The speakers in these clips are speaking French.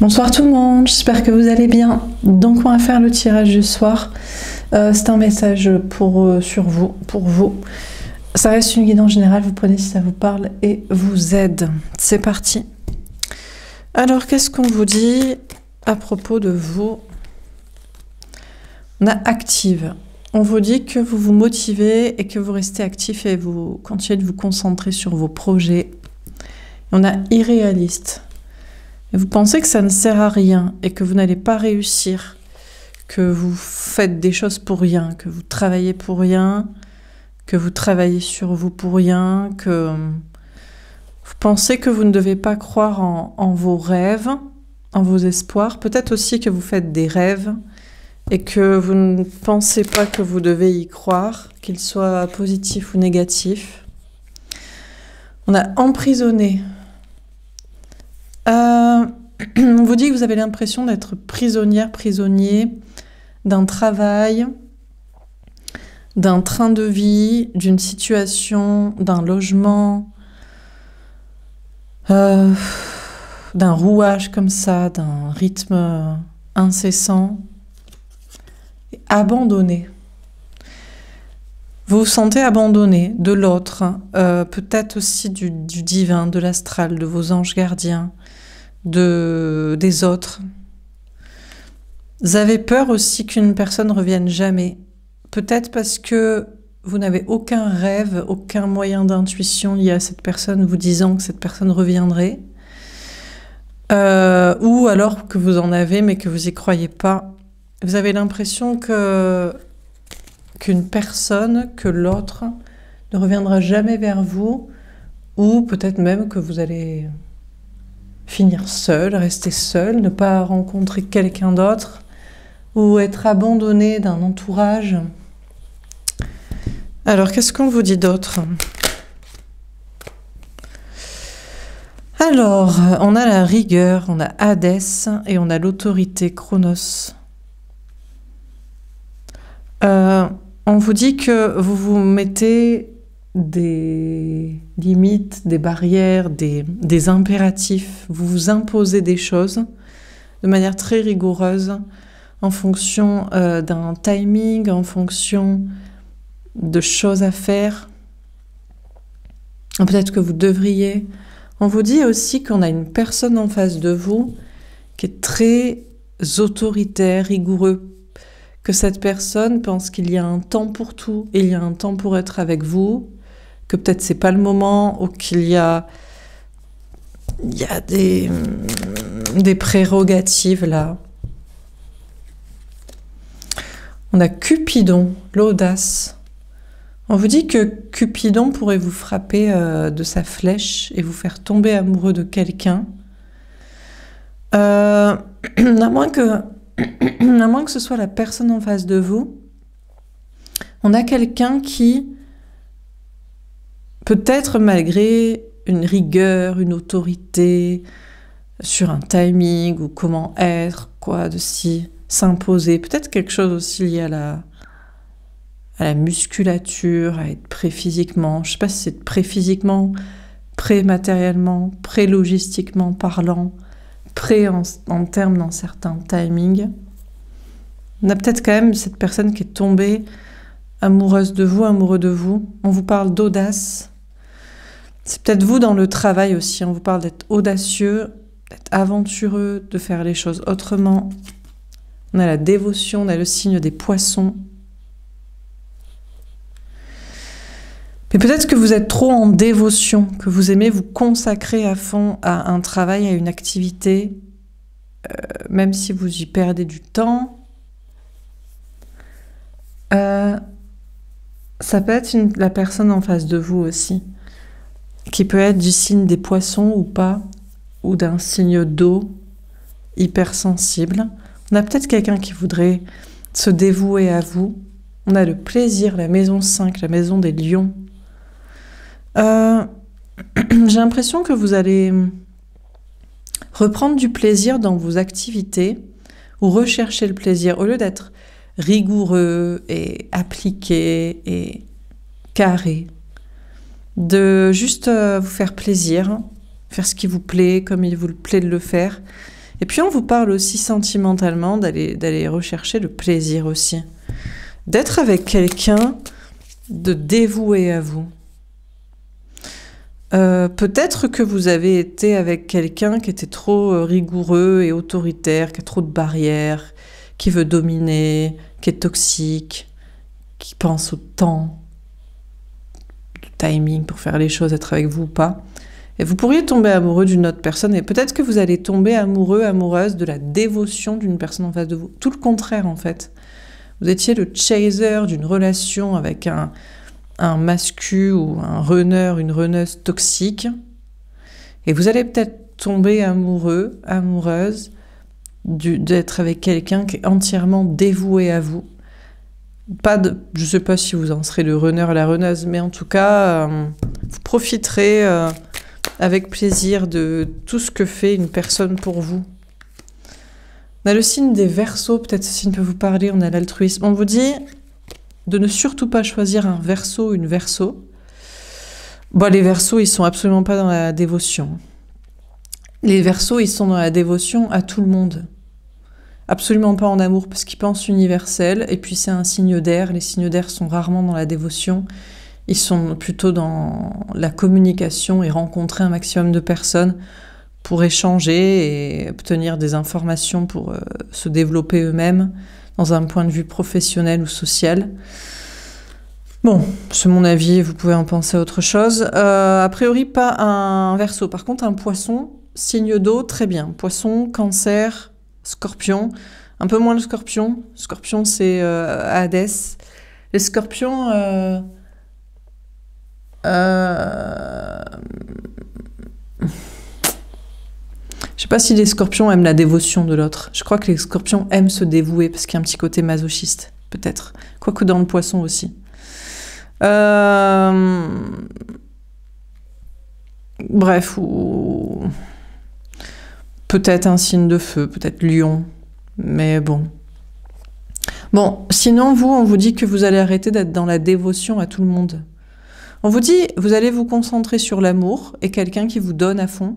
Bonsoir tout le monde, j'espère que vous allez bien. Donc on va faire le tirage du soir. C'est un message sur vous, pour vous. Ça reste une guidance générale, vous prenez si ça vous parle et vous aide. C'est parti. Alors qu'est-ce qu'on vous dit à propos de vous? On a active. On vous dit que vous vous motivez et que vous restez actif et vous continuez de vous concentrer sur vos projets. On a irréaliste. Et vous pensez que ça ne sert à rien et que vous n'allez pas réussir, que vous faites des choses pour rien, que vous travaillez pour rien, que vous travaillez sur vous pour rien, que vous pensez que vous ne devez pas croire en vos rêves, en vos espoirs. Peut-être aussi que vous faites des rêves et que vous ne pensez pas que vous devez y croire, qu'ils soient positifs ou négatifs. On a emprisonné. On vous dit que vous avez l'impression d'être prisonnière, prisonnier d'un travail, d'un train de vie, d'une situation, d'un logement, d'un rouage comme ça, d'un rythme incessant, abandonné. Vous vous sentez abandonné de l'autre, peut-être aussi du divin, de l'astral, de vos anges gardiens, des autres. Vous avez peur aussi qu'une personne ne revienne jamais. Peut-être parce que vous n'avez aucun rêve, aucun moyen d'intuition lié à cette personne vous disant que cette personne reviendrait. Ou alors que vous en avez mais que vous n'y croyez pas. Vous avez l'impression qu'une personne, que l'autre, ne reviendra jamais vers vous, ou peut-être même que vous allez finir seul, rester seul, ne pas rencontrer quelqu'un d'autre, ou être abandonné d'un entourage. Alors, qu'est-ce qu'on vous dit d'autre? Alors, on a la rigueur, on a Hadès et on a l'autorité, Chronos. On vous dit que vous vous mettez des limites, des barrières, des impératifs. Vous vous imposez des choses de manière très rigoureuse en fonction d'un timing, en fonction de choses à faire. Peut-être que vous devriez. On vous dit aussi qu'on a une personne en face de vous qui est très autoritaire, rigoureux, que cette personne pense qu'il y a un temps pour tout, il y a un temps pour être avec vous, que peut-être c'est pas le moment, ou qu'il y a des prérogatives là. On a Cupidon, l'audace. On vous dit que Cupidon pourrait vous frapper de sa flèche et vous faire tomber amoureux de quelqu'un. À moins que ce soit la personne en face de vous, on a quelqu'un qui, peut-être malgré une rigueur, une autorité, sur un timing ou comment être, quoi, de s'imposer, peut-être quelque chose aussi lié à la musculature, à être prêt physiquement, je ne sais pas si c'est prêt physiquement, prêt matériellement, prêt logistiquement parlant, prêt en termes d'un certain timing. On a peut-être quand même cette personne qui est tombée amoureuse de vous, amoureux de vous. On vous parle d'audace. C'est peut-être vous dans le travail aussi. On vous parle d'être audacieux, d'être aventureux, de faire les choses autrement. On a la dévotion, on a le signe des poissons. Mais peut-être que vous êtes trop en dévotion, que vous aimez vous consacrer à fond à un travail, à une activité, même si vous y perdez du temps. Ça peut être la personne en face de vous aussi, qui peut être du signe des poissons ou pas, ou d'un signe d'eau hypersensible. On a peut-être quelqu'un qui voudrait se dévouer à vous. On a le plaisir, la maison 5, la maison des lions. J'ai l'impression que vous allez reprendre du plaisir dans vos activités ou rechercher le plaisir au lieu d'être rigoureux et appliqué et carré. De juste vous faire plaisir, faire ce qui vous plaît comme il vous plaît de le faire Et puis on vous parle aussi sentimentalement d'aller rechercher le plaisir aussi. D'être avec quelqu'un de dévoué à vous. Peut-être que vous avez été avec quelqu'un qui était trop rigoureux et autoritaire, qui a trop de barrières, qui veut dominer, qui est toxique, qui pense au temps, du timing pour faire les choses, être avec vous ou pas. Et vous pourriez tomber amoureux d'une autre personne et peut-être que vous allez tomber amoureux, amoureuse de la dévotion d'une personne en face de vous. Tout le contraire en fait. Vous étiez le chaser d'une relation avec un mascu ou un runner, une runneuse toxique. Et vous allez peut-être tomber amoureux, amoureuse d'être avec quelqu'un qui est entièrement dévoué à vous. Je ne sais pas si vous en serez le runner à la runneuse, mais en tout cas, vous profiterez avec plaisir de tout ce que fait une personne pour vous. On a le signe des Verseaux, peut-être ce signe peut vous parler, on a l'altruisme. On vous dit de ne surtout pas choisir un Verseau, une Verseau. Bon, les Verseaux, ils sont absolument pas dans la dévotion. Les Verseaux, ils sont dans la dévotion à tout le monde. Absolument pas en amour, parce qu'ils pensent universel, et puis c'est un signe d'air. Les signes d'air sont rarement dans la dévotion. Ils sont plutôt dans la communication et rencontrer un maximum de personnes pour échanger et obtenir des informations pour se développer eux-mêmes dans un point de vue professionnel ou social. Bon, c'est mon avis, vous pouvez en penser à autre chose. A priori, pas un Verseau. Par contre, un Poisson, signe d'eau, très bien. Poisson, Cancer, Scorpion. Un peu moins le Scorpion. Scorpion, c'est Hadès. Les Scorpions... Je sais pas si les Scorpions aiment la dévotion de l'autre. Je crois que les Scorpions aiment se dévouer parce qu'il y a un petit côté masochiste, peut-être. Quoique dans le Poisson aussi. Bref, ou peut-être un signe de feu, peut-être Lion. Mais bon. Bon, sinon, on vous dit que vous allez arrêter d'être dans la dévotion à tout le monde. On vous dit, vous allez vous concentrer sur l'amour et quelqu'un qui vous donne à fond,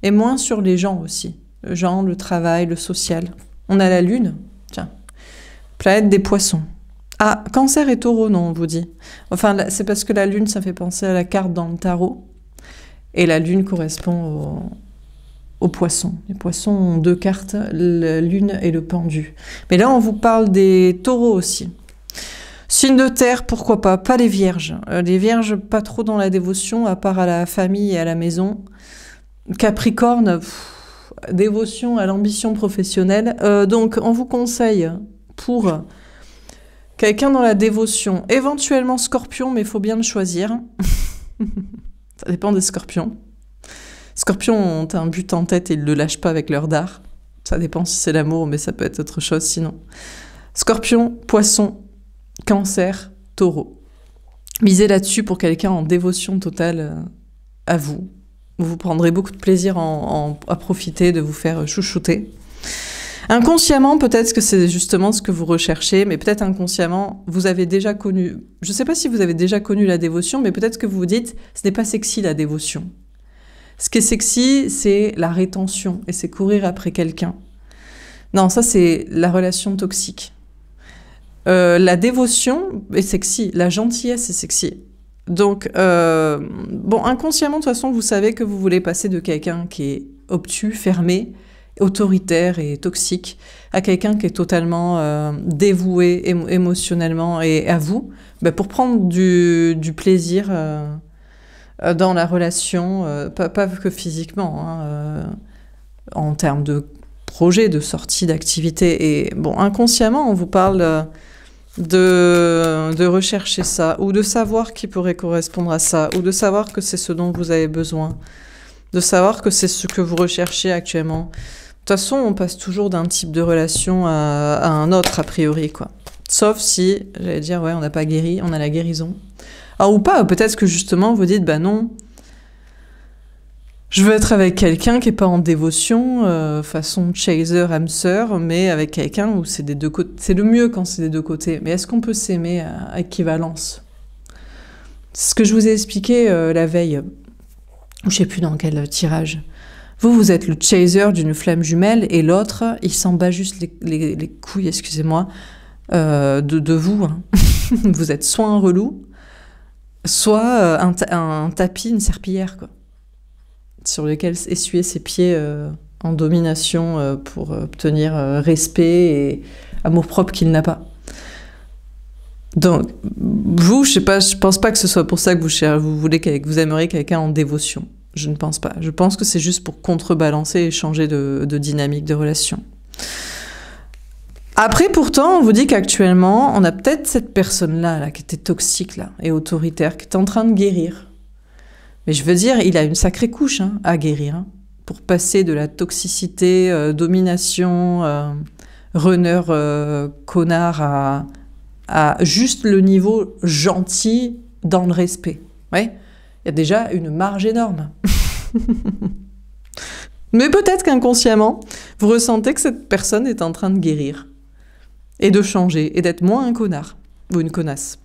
et moins sur les gens aussi. Le genre, le travail, le social. On a la Lune, tiens, planète des Poissons. Ah, Cancer et Taureau, non, on vous dit. Enfin, c'est parce que la Lune, ça fait penser à la carte dans le tarot, et la Lune correspond aux Poissons. Les Poissons ont deux cartes, la Lune et le Pendu. Mais là, on vous parle des Taureaux aussi. Signe de terre, pourquoi pas. Pas les Vierges. Les Vierges, pas trop dans la dévotion, à part à la famille et à la maison. Capricorne, dévotion à l'ambition professionnelle. Donc, on vous conseille pour quelqu'un dans la dévotion, éventuellement Scorpion, mais il faut bien le choisir. Ça dépend des Scorpions. Scorpions ont un but en tête et ils ne le lâchent pas avec leur dard. Ça dépend si c'est l'amour, mais ça peut être autre chose sinon. Scorpion, Poisson, Cancer, Taureau. Misez là-dessus pour quelqu'un en dévotion totale à vous. Vous prendrez beaucoup de plaisir à profiter de vous faire chouchouter. Inconsciemment, peut-être que c'est justement ce que vous recherchez, mais peut-être inconsciemment, vous avez déjà connu... Je ne sais pas si vous avez déjà connu la dévotion, mais peut-être que vous vous dites, ce n'est pas sexy la dévotion. Ce qui est sexy, c'est la rétention, et c'est courir après quelqu'un. Non, ça c'est la relation toxique. La dévotion est sexy, la gentillesse est sexy. Donc, bon, inconsciemment, de toute façon, vous savez que vous voulez passer de quelqu'un qui est obtus, fermé, autoritaire et toxique, à quelqu'un qui est totalement dévoué émotionnellement et à vous, ben, pour prendre du plaisir dans la relation, pas que physiquement, hein, en termes de projet, de sortie, d'activité. Et bon, inconsciemment, on vous parle de rechercher ça, ou de savoir qui pourrait correspondre à ça, ou de savoir que c'est ce dont vous avez besoin, de savoir que c'est ce que vous recherchez actuellement. De toute façon, on passe toujours d'un type de relation à un autre, a priori, quoi. Sauf si, j'allais dire, ouais, on n'a pas guéri, on a la guérison. Alors, ou pas, peut-être que justement, vous dites, bah non, je veux être avec quelqu'un qui n'est pas en dévotion, façon chaser, hamster, mais avec quelqu'un où c'est des deux côtés. C'est le mieux quand c'est des deux côtés. Mais est-ce qu'on peut s'aimer à équivalence? C'est ce que je vous ai expliqué la veille, ou je ne sais plus dans quel tirage. Vous êtes le chaser d'une flamme jumelle et l'autre, il s'en bat juste les couilles, excusez-moi, de vous. Hein. Vous êtes soit un relou, soit un tapis, une serpillière, quoi, sur lequel essuyer ses pieds en domination pour obtenir respect et amour-propre qu'il n'a pas. Donc, vous, je sais pas, je pense pas que ce soit pour ça que vous aimeriez quelqu'un en dévotion. Je ne pense pas. Je pense que c'est juste pour contrebalancer et changer de dynamique de relation. Après, pourtant, on vous dit qu'actuellement, on a peut-être cette personne-là, là, qui était toxique, là, et autoritaire, qui est en train de guérir. Mais je veux dire, il a une sacrée couche hein, à guérir, hein, pour passer de la toxicité, domination, runner, connard, à juste le niveau gentil dans le respect. Ouais, il y a déjà une marge énorme. Mais peut-être qu'inconsciemment, vous ressentez que cette personne est en train de guérir et de changer et d'être moins un connard ou une connasse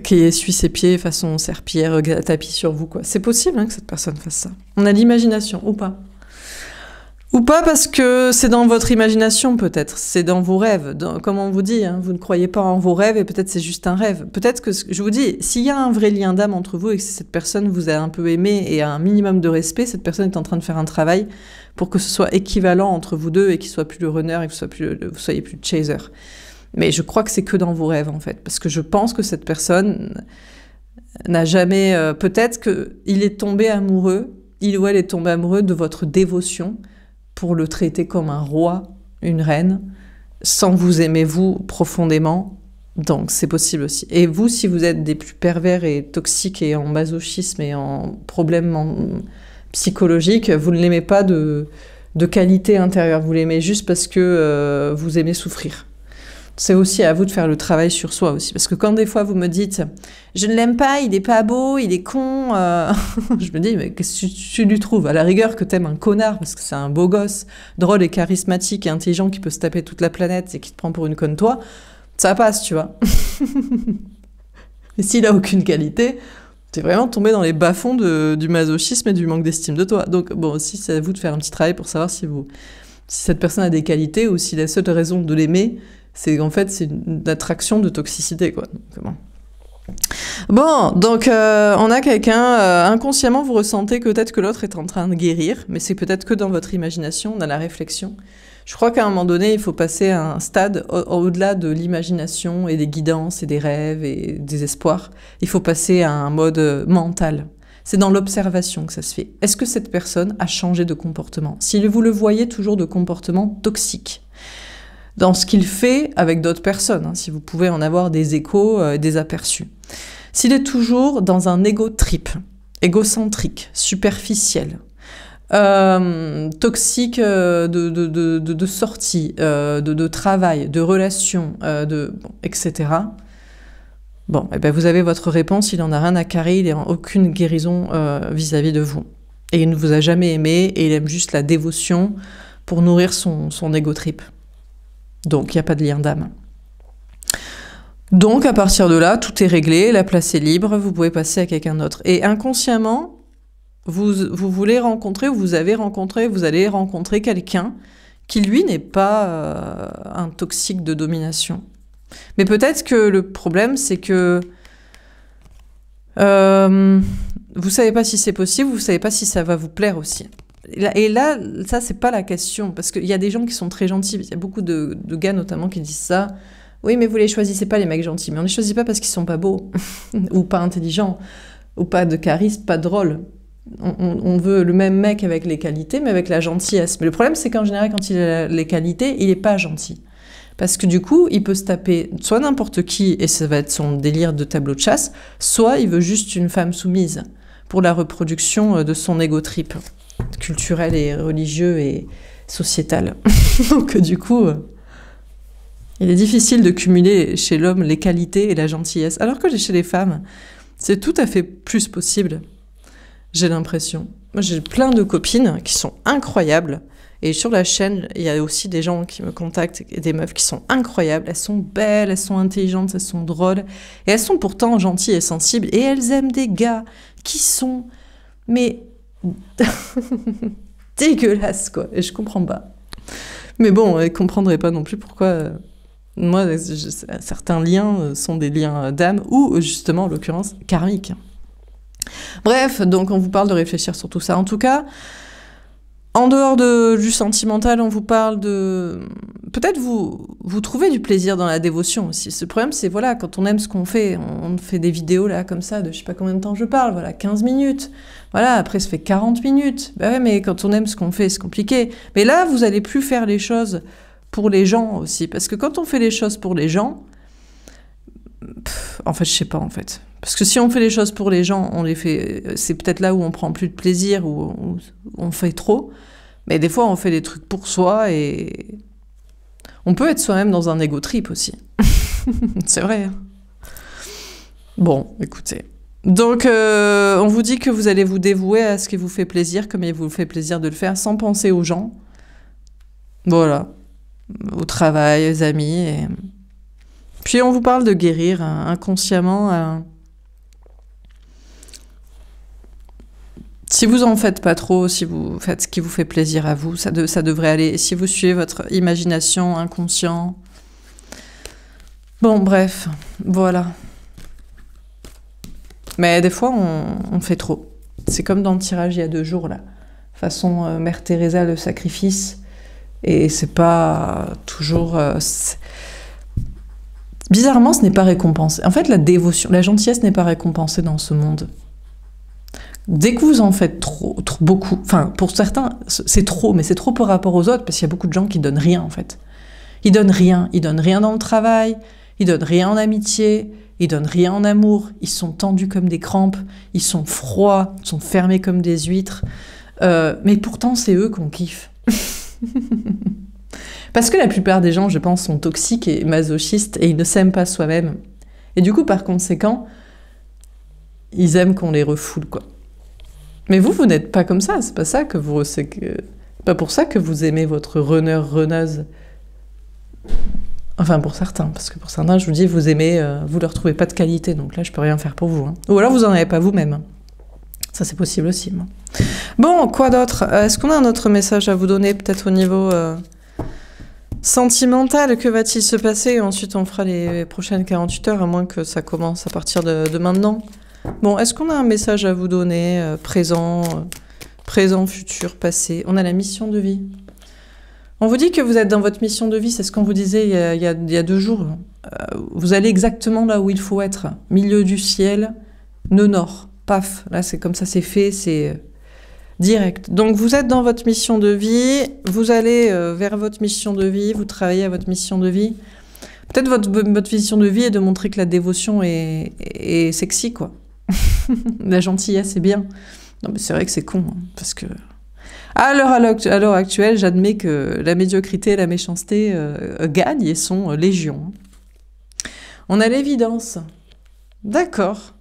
qui essuie ses pieds façon serpillière tapis sur vous, quoi. C'est possible hein, que cette personne fasse ça. On a l'imagination ou pas. Ou pas parce que c'est dans votre imagination peut-être, c'est dans vos rêves. Comme on vous dit, hein, vous ne croyez pas en vos rêves et peut-être c'est juste un rêve. Peut-être que, je vous dis, s'il y a un vrai lien d'âme entre vous et que cette personne vous a un peu aimé et a un minimum de respect, cette personne est en train de faire un travail pour que ce soit équivalent entre vous deux et qu'il soit plus le runner et que vous soyez plus le chaser. Mais je crois que c'est que dans vos rêves en fait, parce que je pense que cette personne n'a jamais... peut-être qu'il est tombé amoureux, il ou elle est tombé amoureux de votre dévotion, pour le traiter comme un roi, une reine, sans vous aimer vous profondément. Donc c'est possible aussi. Et vous, si vous êtes des plus pervers et toxiques et en masochisme et en problèmes psychologiques, vous ne l'aimez pas de qualité intérieure, vous l'aimez juste parce que vous aimez souffrir. C'est aussi à vous de faire le travail sur soi aussi. Parce que quand des fois vous me dites « Je ne l'aime pas, il est pas beau, il est con », je me dis « Mais qu'est-ce que tu lui trouves ? À la rigueur que t'aimes un connard, parce que c'est un beau gosse, drôle et charismatique et intelligent qui peut se taper toute la planète et qui te prend pour une conne toi, ça passe, tu vois. » Et s'il a aucune qualité, t'es vraiment tombé dans les bas-fonds du masochisme et du manque d'estime de toi. Donc bon, aussi c'est à vous de faire un petit travail pour savoir si cette personne a des qualités ou si la seule raison de l'aimer, c'est qu'en fait, c'est une attraction de toxicité, quoi. Bon, donc on a quelqu'un, inconsciemment, vous ressentez peut-être que l'autre est en train de guérir, mais c'est peut-être que dans votre imagination, dans la réflexion. Je crois qu'à un moment donné, il faut passer à un stade au-delà de l'imagination et des guidances et des rêves et des espoirs. Il faut passer à un mode mental. C'est dans l'observation que ça se fait. Est-ce que cette personne a changé de comportement? Si vous le voyez toujours de comportement toxique, dans ce qu'il fait avec d'autres personnes, hein, si vous pouvez en avoir des échos, des aperçus. S'il est toujours dans un égo trip, égocentrique, superficiel, toxique de sortie, de travail, de relation, etc. Bon, eh ben vous avez votre réponse, il n'en a rien à carrer, il n'est en aucune guérison vis-à-vis de vous. Et il ne vous a jamais aimé, et il aime juste la dévotion pour nourrir son égo trip. Donc, il n'y a pas de lien d'âme. Donc, à partir de là, tout est réglé, la place est libre, vous pouvez passer à quelqu'un d'autre. Et inconsciemment, vous voulez rencontrer, ou vous avez rencontré, vous allez rencontrer quelqu'un qui, lui, n'est pas un toxique de domination. Mais peut-être que le problème, c'est que vous savez pas si c'est possible, vous savez pas si ça va vous plaire aussi. Et là, ça, c'est pas la question, parce qu'il y a des gens qui sont très gentils, il y a beaucoup de gars notamment qui disent ça. Oui, mais vous les choisissez pas, les mecs gentils, mais on les choisit pas parce qu'ils sont pas beaux, ou pas intelligents, ou pas de charisme, pas drôles. On veut le même mec avec les qualités, mais avec la gentillesse. Mais le problème, c'est qu'en général, quand il a les qualités, il est pas gentil. Parce que du coup, il peut se taper soit n'importe qui, et ça va être son délire de tableau de chasse, soit il veut juste une femme soumise pour la reproduction de son égo trip culturel et religieux et sociétal. Donc du coup, il est difficile de cumuler chez l'homme les qualités et la gentillesse, alors que chez les femmes, c'est tout à fait plus possible, j'ai l'impression. Moi, j'ai plein de copines qui sont incroyables, et sur la chaîne, il y a aussi des gens qui me contactent, des meufs qui sont incroyables, elles sont belles, elles sont intelligentes, elles sont drôles, et elles sont pourtant gentilles et sensibles, et elles aiment des gars qui sont... mais dégueulasse, quoi. Et je comprends pas. Mais bon, elle comprendrait pas non plus pourquoi... moi, certains liens sont des liens d'âme ou, justement, en l'occurrence, karmiques. Bref, donc on vous parle de réfléchir sur tout ça. En tout cas, en dehors du sentimental, on vous parle de... Peut-être vous trouvez du plaisir dans la dévotion aussi. Ce problème, c'est, voilà, quand on aime ce qu'on fait, on fait des vidéos, là, comme ça, de je sais pas combien de temps je parle, voilà, 15 minutes. Voilà, après, ça fait 40 minutes. Ben ouais, mais quand on aime ce qu'on fait, c'est compliqué. Mais là, vous allez plus faire les choses pour les gens aussi. Parce que quand on fait les choses pour les gens... en fait, je sais pas, en fait. Parce que si on fait les choses pour les gens, on les fait... C'est peut-être là où on prend plus de plaisir, où on fait trop. Mais des fois, on fait des trucs pour soi et... on peut être soi-même dans un ego trip aussi. C'est vrai. Bon, écoutez. Donc, on vous dit que vous allez vous dévouer à ce qui vous fait plaisir, comme il vous fait plaisir de le faire, sans penser aux gens. Voilà. Au travail, aux amis. Et... puis, on vous parle de guérir inconsciemment. Si vous en faites pas trop, si vous faites ce qui vous fait plaisir à vous, ça devrait aller. Si vous suivez votre imagination, inconscient... bon, bref, voilà. Mais des fois, on fait trop. C'est comme dans le tirage il y a 2 jours, là. Façon Mère Teresa, le sacrifice. Et c'est pas toujours... bizarrement, ce n'est pas récompensé. En fait, la dévotion, la gentillesse n'est pas récompensée dans ce monde. Dès que vous en faites trop, beaucoup... enfin, pour certains, c'est trop, mais c'est trop par rapport aux autres, parce qu'il y a beaucoup de gens qui donnent rien, en fait. Ils donnent rien. Ils donnent rien dans le travail, ils donnent rien en amitié, ils donnent rien en amour, ils sont tendus comme des crampes, ils sont froids, ils sont fermés comme des huîtres. Mais pourtant, c'est eux qu'on kiffe. Parce que la plupart des gens, je pense, sont toxiques et masochistes et ils ne s'aiment pas soi-même. Et du coup, par conséquent, ils aiment qu'on les refoule, quoi. Mais vous n'êtes pas comme ça, c'est pas ça que vous... c'est pas pour ça que vous aimez votre runneuse. Enfin, pour certains, parce que pour certains, je vous dis, vous aimez, vous leur trouvez pas de qualité, donc là, je peux rien faire pour vous. Hein. Ou alors, vous en avez pas vous-même. Ça, c'est possible aussi. Moi. Bon, quoi d'autre? Est-ce qu'on a un autre message à vous donner, peut-être au niveau sentimental? Que va-t-il se passer? Ensuite, on fera les prochaines 48 heures, à moins que ça commence à partir de maintenant. Bon, est-ce qu'on a un message à vous donner, présent, futur, passé? On a la mission de vie. On vous dit que vous êtes dans votre mission de vie, c'est ce qu'on vous disait il y a 2 jours. Vous allez exactement là où il faut être. Milieu du ciel, nœud nord. Paf, là c'est comme ça, c'est fait, c'est direct. Donc vous êtes dans votre mission de vie, vous allez vers votre mission de vie, vous travaillez à votre mission de vie. Peut-être votre mission de vie est de montrer que la dévotion est sexy, quoi. La gentillesse est bien. Non mais c'est vrai que c'est con, hein, parce que... à l'heure actuelle, j'admets que la médiocrité et la méchanceté gagnent et sont légion. On a l'évidence. D'accord.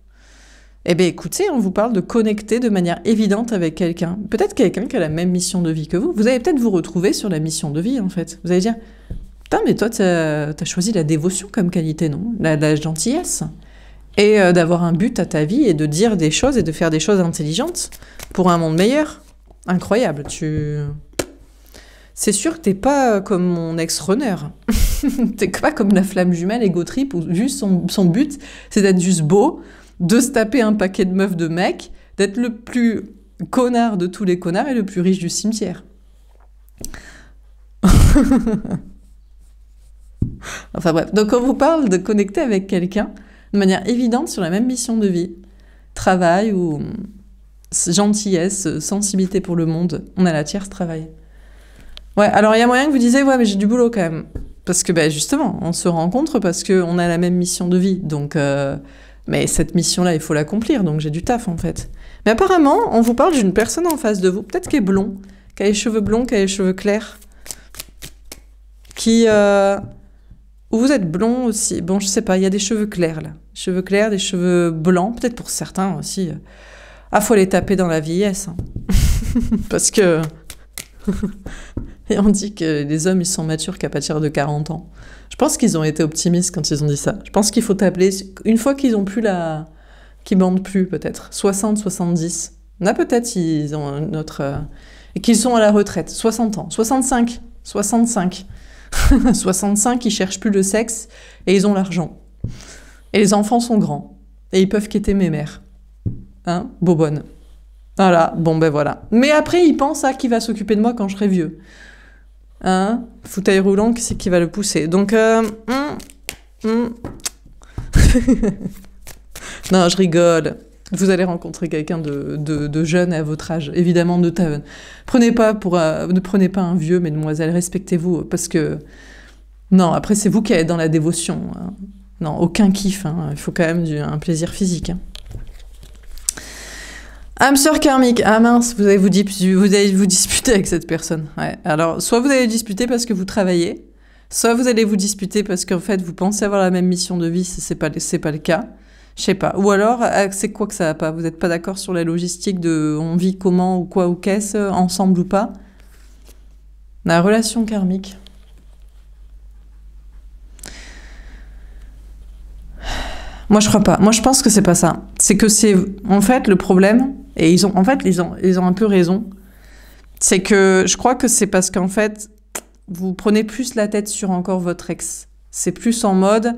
Eh bien, écoutez, on vous parle de connecter de manière évidente avec quelqu'un. Peut-être quelqu'un qui a la même mission de vie que vous. Vous allez peut-être vous retrouver sur la mission de vie, en fait. Vous allez dire, putain, mais toi, t'as choisi la dévotion comme qualité, non? La gentillesse. Et d'avoir un but à ta vie et de dire des choses et de faire des choses intelligentes pour un monde meilleur. Incroyable, c'est sûr que t'es pas comme mon ex-runner. T'es pas comme la flamme jumelle ego trip où juste son but, c'est d'être juste beau, de se taper un paquet de meufs de mecs, d'être le plus connard de tous les connards et le plus riche du cimetière. Enfin bref, donc on vous parle de connecter avec quelqu'un de manière évidente sur la même mission de vie. Travail ou... gentillesse, sensibilité pour le monde. On a la tierce travail. Ouais, alors il y a moyen que vous disiez, ouais, mais j'ai du boulot quand même. Parce que, ben, justement, on se rencontre parce qu'on a la même mission de vie. Donc, mais cette mission-là, il faut l'accomplir. Donc, j'ai du taf, en fait. Mais apparemment, on vous parle d'une personne en face de vous, peut-être qui est blond, qui a les cheveux blonds, qui a les cheveux clairs, qui... vous êtes blond aussi. Bon, je sais pas, il y a des cheveux clairs, là. Cheveux clairs, des cheveux blancs, peut-être pour certains aussi... ah, faut les taper dans la vieillesse. Hein. Parce que... et on dit que les hommes, ils sont matures qu'à partir de 40 ans. Je pense qu'ils ont été optimistes quand ils ont dit ça. Je pense qu'il faut t'appeler... une fois qu'ils ont plus la... qu'ils bandent plus, peut-être. 60, 70. Là, peut-être, ils ont notre... et qu'ils sont à la retraite. 60 ans. 65. 65. 65, ils cherchent plus le sexe et ils ont l'argent. Et les enfants sont grands. Et ils peuvent quitter mes mères. Hein, bobonne. Voilà, bon ben voilà. Mais après, ils pensent à qui va s'occuper de moi quand je serai vieux. Hein, fauteuil roulant, qui c'est qui va le pousser? Donc, non, je rigole. Vous allez rencontrer quelqu'un de jeune à votre âge. Évidemment, ne prenez pas un vieux, mesdemoiselles, respectez-vous, parce que... Non, après, c'est vous qui êtes dans la dévotion. Hein. Non, aucun kiff. Hein. Il faut quand même un plaisir physique. Hein. Âme sœur karmique. Ah mince, vous allez vous disputer avec cette personne. Ouais. Alors, soit vous allez disputer parce que vous travaillez, soit vous allez vous disputer parce qu'en fait, vous pensez avoir la même mission de vie, c'est pas le cas. Je sais pas. Ou alors, c'est quoi que ça va pas? Vous n'êtes pas d'accord sur la logistique de on vit comment ou quoi ou qu'est-ce, ensemble ou pas? La relation karmique. Moi, je crois pas. Moi, je pense que c'est pas ça. C'est que c'est, en fait, le problème, et ils ont un peu raison, c'est que je crois que c'est parce qu'en fait, vous prenez plus la tête sur encore votre ex. C'est plus en mode,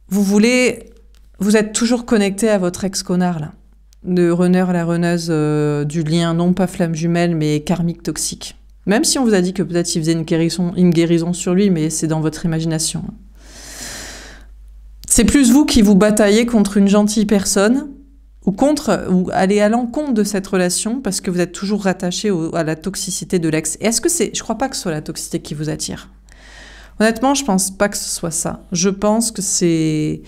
vous êtes toujours connecté à votre ex-connard, là. Le runner, la runneuse du lien, non pas flamme jumelle, mais karmique toxique. Même si on vous a dit que peut-être il faisait une guérison sur lui, mais c'est dans votre imagination. C'est plus vous qui vous bataillez contre une gentille personne, ou aller à l'encontre de cette relation, parce que vous êtes toujours rattaché à la toxicité de l'ex. Et est-ce que c'est... Je crois pas que ce soit la toxicité qui vous attire. Honnêtement, je pense pas que ce soit ça. Je pense que c'est...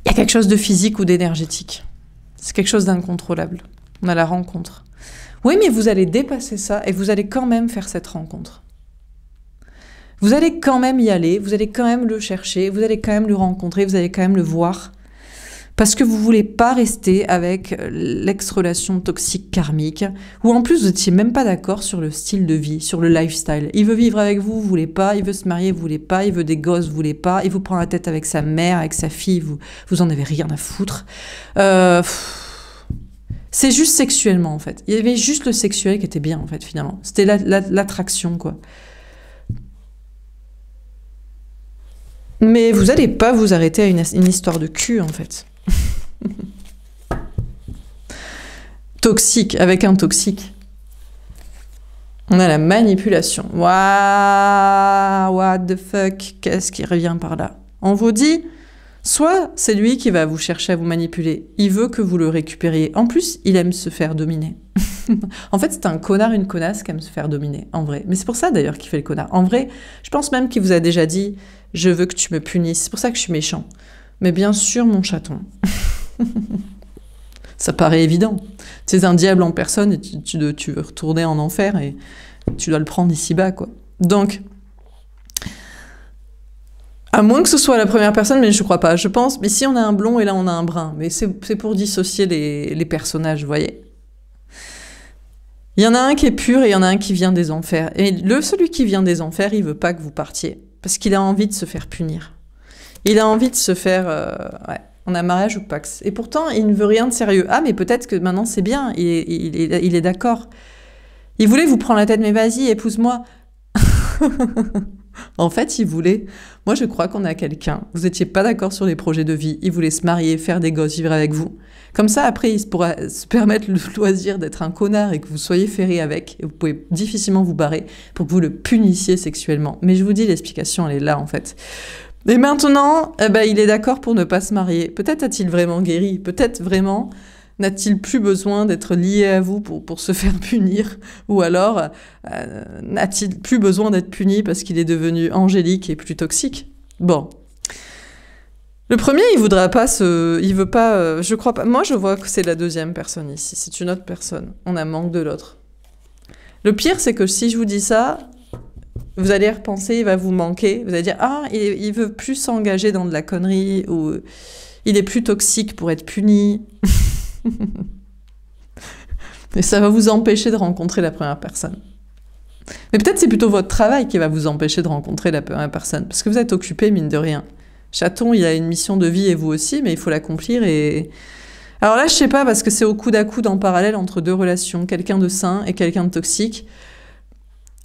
Il y a quelque chose de physique ou d'énergétique. C'est quelque chose d'incontrôlable. On a la rencontre. Oui, mais vous allez dépasser ça et vous allez quand même faire cette rencontre. Vous allez quand même y aller, vous allez quand même le chercher, vous allez quand même le rencontrer, vous allez quand même le voir. Parce que vous voulez pas rester avec l'ex-relation toxique karmique, où en plus vous n'étiez même pas d'accord sur le style de vie, sur le lifestyle. Il veut vivre avec vous, vous voulez pas, il veut se marier, vous voulez pas, il veut des gosses, vous voulez pas, il vous prend la tête avec sa mère, avec sa fille, vous en avez rien à foutre. C'est juste sexuellement en fait. Il y avait juste le sexuel qui était bien en fait finalement. C'était l'attraction quoi. Mais vous n'allez pas vous arrêter à une histoire de cul en fait. Toxique, avec un toxique. On a la manipulation. Waouh, what the fuck, qu'est-ce qui revient par là? On vous dit, soit c'est lui qui va vous chercher à vous manipuler, il veut que vous le récupériez. En plus, il aime se faire dominer. En fait, c'est un connard, une connasse qui aime se faire dominer, en vrai. Mais c'est pour ça d'ailleurs qu'il fait le connard. En vrai, je pense même qu'il vous a déjà dit « Je veux que tu me punisses, c'est pour ça que je suis méchant. » Mais bien sûr, mon chaton. Ça paraît évident. C'est un diable en personne et tu veux retourner en enfer et tu dois le prendre ici-bas, quoi. Donc, à moins que ce soit la première personne, mais je crois pas. Je pense, ici on a un blond et là on a un brun. Mais c'est pour dissocier les personnages, vous voyez. Il y en a un qui est pur et il y en a un qui vient des enfers. Et celui qui vient des enfers, il veut pas que vous partiez. Parce qu'il a envie de se faire punir. Il a envie de se faire... ouais, on a mariage ou pax. Et pourtant, il ne veut rien de sérieux. Ah, mais peut-être que maintenant c'est bien. Il est d'accord. Il voulait vous prendre la tête, mais vas-y, épouse-moi. En fait, il voulait... Moi, je crois qu'on a quelqu'un. Vous n'étiez pas d'accord sur les projets de vie. Il voulait se marier, faire des gosses, vivre avec vous. Comme ça, après, il pourra se permettre le loisir d'être un connard et que vous soyez ferré avec. Et vous pouvez difficilement vous barrer pour que vous le punissiez sexuellement. Mais je vous dis, l'explication, elle est là, en fait. Et maintenant, eh ben, il est d'accord pour ne pas se marier. Peut-être a-t-il vraiment guéri. Peut-être vraiment n'a-t-il plus besoin d'être lié à vous pour se faire punir. Ou alors, n'a-t-il plus besoin d'être puni parce qu'il est devenu angélique et plus toxique. Bon. Le premier, il voudra pas il veut pas... je crois pas... Moi, je vois que c'est la deuxième personne ici. C'est une autre personne. On a manque de l'autre. Le pire, c'est que si je vous dis ça... Vous allez repenser, il va vous manquer. Vous allez dire, ah, il veut plus s'engager dans de la connerie, ou il est plus toxique pour être puni. Et ça va vous empêcher de rencontrer la première personne. Mais peut-être c'est plutôt votre travail qui va vous empêcher de rencontrer la première personne, parce que vous êtes occupé, mine de rien. Chaton, il a une mission de vie et vous aussi, mais il faut l'accomplir et Alors là, je sais pas, parce que c'est au coude à coude en parallèle entre deux relations, quelqu'un de sain et quelqu'un de toxique.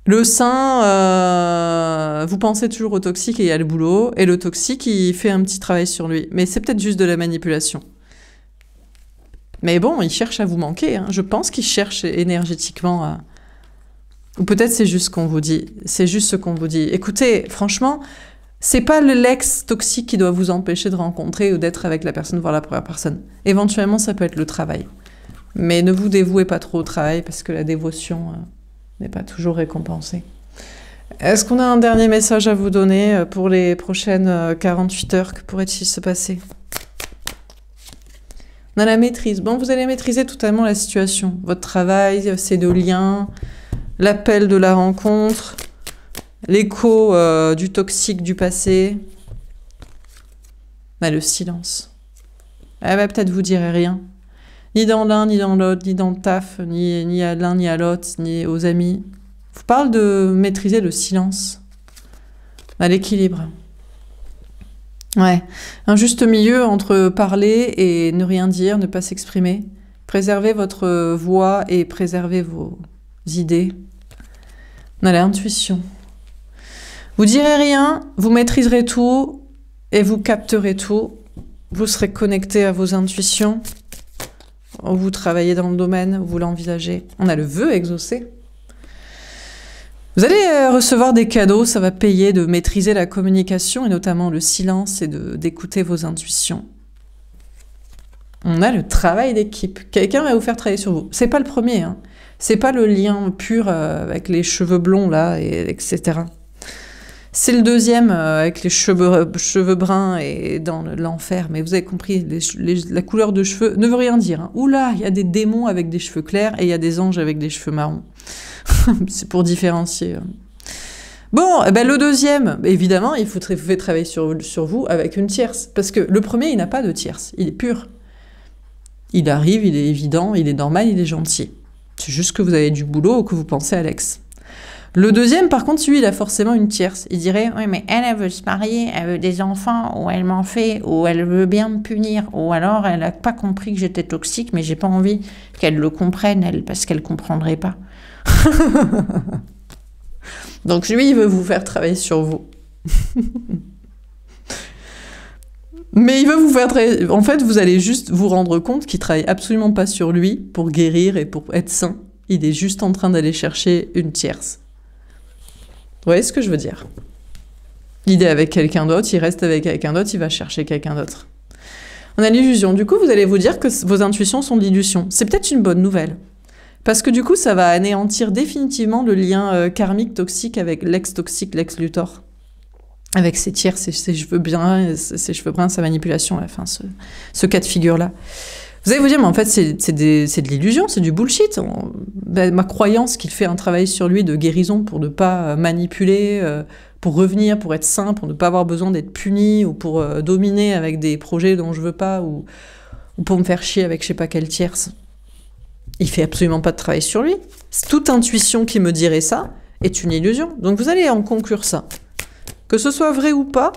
Le sain, vous pensez toujours au toxique et il y a le boulot, et le toxique, il fait un petit travail sur lui. Mais c'est peut-être juste de la manipulation. Mais bon, il cherche à vous manquer, hein. Je pense qu'il cherche énergétiquement à... Ou peut-être c'est juste ce qu'on vous dit. C'est juste ce qu'on vous dit. Écoutez, franchement, c'est pas l'ex toxique qui doit vous empêcher de rencontrer ou d'être avec la personne, voir la première personne. Éventuellement, ça peut être le travail. Mais ne vous dévouez pas trop au travail, parce que la dévotion... n'est pas toujours récompensé. Est-ce qu'on a un dernier message à vous donner pour les prochaines 48 heures? Que pourrait-il se passer? On a la maîtrise. Bon, vous allez maîtriser totalement la situation. Votre travail, ces deux liens, l'appel de la rencontre, l'écho du toxique du passé. Le silence. Elle va peut-être vous dire rien. Ni dans l'un, ni dans l'autre, ni dans le taf, ni à l'un, ni à l'autre, ni aux amis. Je vous parle de maîtriser le silence. L'équilibre. Ouais. Un juste milieu entre parler et ne rien dire, ne pas s'exprimer. Préservez votre voix et préservez vos idées. On a l'intuition. Vous direz rien, vous maîtriserez tout et vous capterez tout. Vous serez connecté à vos intuitions. Vous travaillez dans le domaine, vous l'envisagez. On a le vœu exaucé. Vous allez recevoir des cadeaux, ça va payer de maîtriser la communication et notamment le silence et d'écouter vos intuitions. On a le travail d'équipe. Quelqu'un va vous faire travailler sur vous. C'est pas le premier, hein. C'est pas le lien pur avec les cheveux blonds là, etc. C'est le deuxième avec les cheveux bruns et dans l'enfer. Mais vous avez compris, la couleur de cheveux ne veut rien dire, hein. Oula, il y a des démons avec des cheveux clairs et il y a des anges avec des cheveux marrons. C'est pour différencier. Bon, eh ben le deuxième, évidemment, il faut travailler sur vous avec une tierce. Parce que le premier, il n'a pas de tierce. Il est pur. Il arrive, il est évident, il est normal, il est gentil. C'est juste que vous avez du boulot ou que vous pensez à l'ex. Le deuxième, par contre, lui, il a forcément une tierce. Il dirait, oui, mais elle veut se marier, elle veut des enfants, ou elle m'en fait, ou elle veut bien me punir, ou alors elle n'a pas compris que j'étais toxique, mais j'ai pas envie qu'elle le comprenne, elle, parce qu'elle comprendrait pas. Donc lui, il veut vous faire travailler sur vous. Mais il veut vous faire travailler... En fait, vous allez juste vous rendre compte qu'il travaille absolument pas sur lui pour guérir et pour être sain. Il est juste en train d'aller chercher une tierce. Vous voyez ce que je veux dire? Il est avec quelqu'un d'autre, il reste avec quelqu'un d'autre, il va chercher quelqu'un d'autre. On a l'illusion. Du coup, vous allez vous dire que vos intuitions sont de l'illusion. C'est peut-être une bonne nouvelle. Parce que du coup, ça va anéantir définitivement le lien karmique toxique avec l'ex-toxique, l'ex-Luthor. Avec ses tiers, ses cheveux bruns, sa manipulation, à la fin, ce cas de figure-là. Vous allez vous dire, mais en fait, c'est de l'illusion, c'est du bullshit. Ma croyance qu'il fait un travail sur lui de guérison pour ne pas manipuler, pour revenir, pour être sain, pour ne pas avoir besoin d'être puni, ou pour dominer avec des projets dont je veux pas, ou pour me faire chier avec je sais pas quelle tierce. Il fait absolument pas de travail sur lui. Toute intuition qui me dirait ça est une illusion. Donc vous allez en conclure ça. Que ce soit vrai ou pas,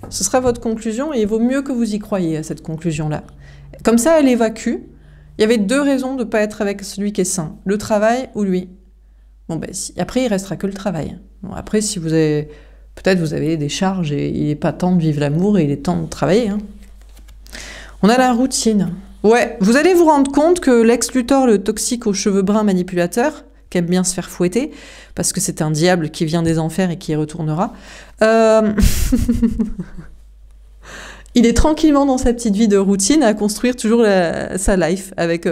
ce sera votre conclusion et il vaut mieux que vous y croyiez à cette conclusion-là. Comme ça, elle évacue. Il y avait deux raisons de ne pas être avec celui qui est sain. Le travail ou lui. Bon, ben, après, il restera que le travail. Bon, après, si vous avez... Peut-être vous avez des charges et il n'est pas temps de vivre l'amour et il est temps de travailler, hein. On a la routine. Ouais, vous allez vous rendre compte que l'ex-Luthor, le toxique aux cheveux bruns manipulateur, qui aime bien se faire fouetter, parce que c'est un diable qui vient des enfers et qui y retournera, il est tranquillement dans sa petite vie de routine à construire toujours sa life, avec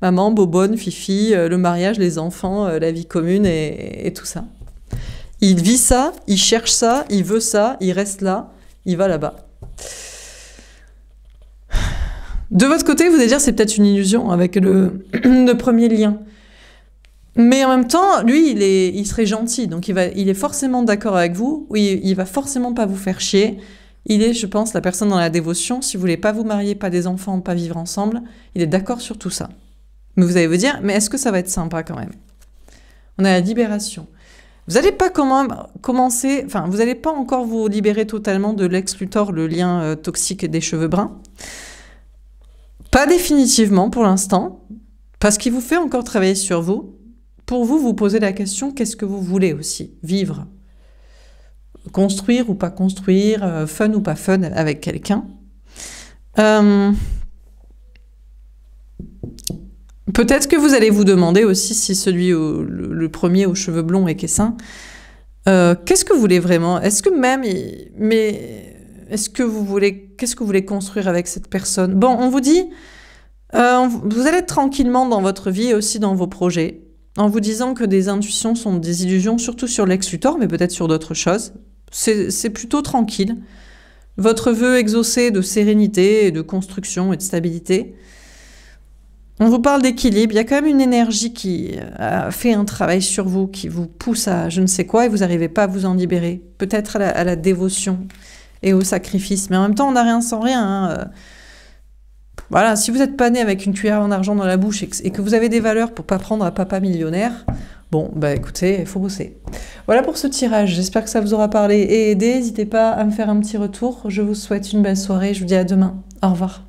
maman, bobonne, fifi, le mariage, les enfants, la vie commune et tout ça. Il vit ça, il cherche ça, il veut ça, il reste là, il va là-bas. De votre côté, vous allez dire c'est peut-être une illusion avec le premier lien. Mais en même temps, lui, il serait gentil, donc il est forcément d'accord avec vous, il va forcément pas vous faire chier. Il est, je pense, la personne dans la dévotion. Si vous voulez pas vous marier, pas des enfants, pas vivre ensemble, il est d'accord sur tout ça. Mais vous allez vous dire, mais est-ce que ça va être sympa quand même? On a la libération. Vous n'allez pas commencer, enfin, vous n'allez pas encore vous libérer totalement de l'ex-Luthor, le lien toxique des cheveux bruns. Pas définitivement pour l'instant, parce qu'il vous fait encore travailler sur vous. Pour vous, vous posez la question, qu'est-ce que vous voulez aussi vivre? Construire ou pas construire, fun ou pas fun avec quelqu'un. Peut-être que vous allez vous demander aussi si le premier aux cheveux blonds et caissin, qu'est-ce que vous voulez vraiment? Est-ce que même... qu'est-ce que vous voulez construire avec cette personne? Bon, on vous dit, vous allez être tranquillement dans votre vie et aussi dans vos projets, en vous disant que des intuitions sont des illusions, surtout sur Lex Luthor, mais peut-être sur d'autres choses. C'est plutôt tranquille. Votre vœu exaucé de sérénité et de construction et de stabilité. On vous parle d'équilibre. Il y a quand même une énergie qui a fait un travail sur vous, qui vous pousse à je ne sais quoi et vous n'arrivez pas à vous en libérer. Peut-être à la dévotion et au sacrifice. Mais en même temps, on n'a rien sans rien. Hein. Voilà, si vous n'êtes pas né avec une cuillère en argent dans la bouche et que vous avez des valeurs pour ne pas prendre un papa millionnaire, bon, bah écoutez, il faut bosser. Voilà pour ce tirage, j'espère que ça vous aura parlé et aidé. N'hésitez pas à me faire un petit retour. Je vous souhaite une belle soirée, je vous dis à demain. Au revoir.